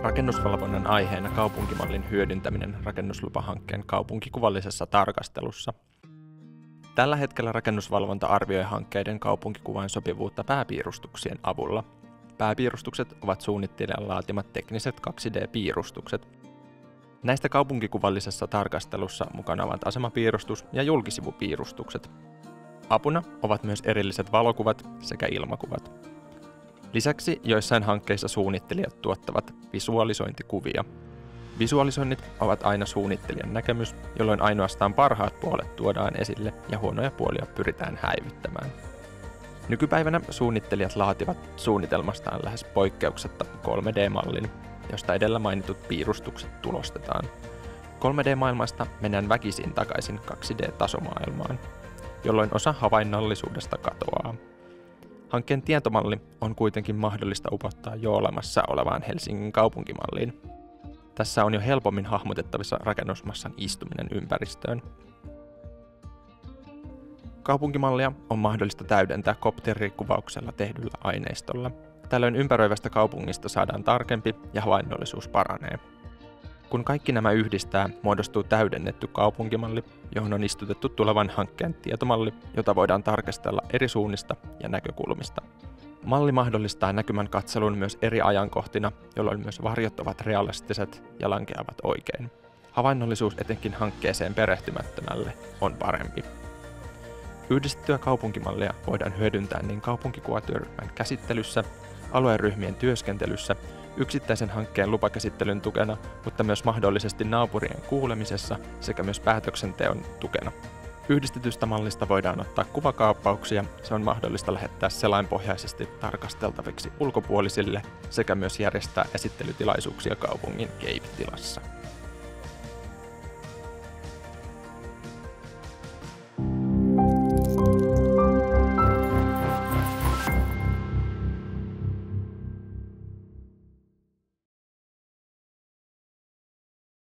Rakennusvalvonnan aiheena kaupunkimallin hyödyntäminen rakennuslupahankkeen kaupunkikuvallisessa tarkastelussa. Tällä hetkellä rakennusvalvonta arvioi hankkeiden kaupunkikuvan sopivuutta pääpiirustuksien avulla. Pääpiirustukset ovat suunnittelijan laatimat tekniset 2D-piirustukset. Näistä kaupunkikuvallisessa tarkastelussa mukana ovat asemapiirustus ja julkisivupiirustukset. Apuna ovat myös erilliset valokuvat sekä ilmakuvat. Lisäksi joissain hankkeissa suunnittelijat tuottavat visualisointikuvia. Visualisoinnit ovat aina suunnittelijan näkemys, jolloin ainoastaan parhaat puolet tuodaan esille ja huonoja puolia pyritään häivyttämään. Nykypäivänä suunnittelijat laativat suunnitelmastaan lähes poikkeuksetta 3D-mallin, josta edellä mainitut piirustukset tulostetaan. 3D-maailmasta mennään väkisin takaisin 2D-tasomaailmaan, jolloin osa havainnollisuudesta katoaa. Hankkeen tietomalli on kuitenkin mahdollista upottaa jo olemassa olevaan Helsingin kaupunkimalliin. Tässä on jo helpommin hahmotettavissa rakennusmassan istuminen ympäristöön. Kaupunkimallia on mahdollista täydentää kopterikuvauksella tehdyllä aineistolla. Tällöin ympäröivästä kaupungista saadaan tarkempi ja havainnollisuus paranee. Kun kaikki nämä yhdistää, muodostuu täydennetty kaupunkimalli, johon on istutettu tulevan hankkeen tietomalli, jota voidaan tarkastella eri suunnista ja näkökulmista. Malli mahdollistaa näkymän katselun myös eri ajankohtina, jolloin myös varjot ovat realistiset ja lankeavat oikein. Havainnollisuus etenkin hankkeeseen perehtymättömälle on parempi. Yhdistettyä kaupunkimallia voidaan hyödyntää niin kaupunkikuvatyöryhmän käsittelyssä, alueryhmien työskentelyssä, yksittäisen hankkeen lupakäsittelyn tukena, mutta myös mahdollisesti naapurien kuulemisessa sekä myös päätöksenteon tukena. Yhdistetystä mallista voidaan ottaa kuvakaappauksia, se on mahdollista lähettää selainpohjaisesti tarkasteltaviksi ulkopuolisille sekä myös järjestää esittelytilaisuuksia kaupungin Cave-tilassa.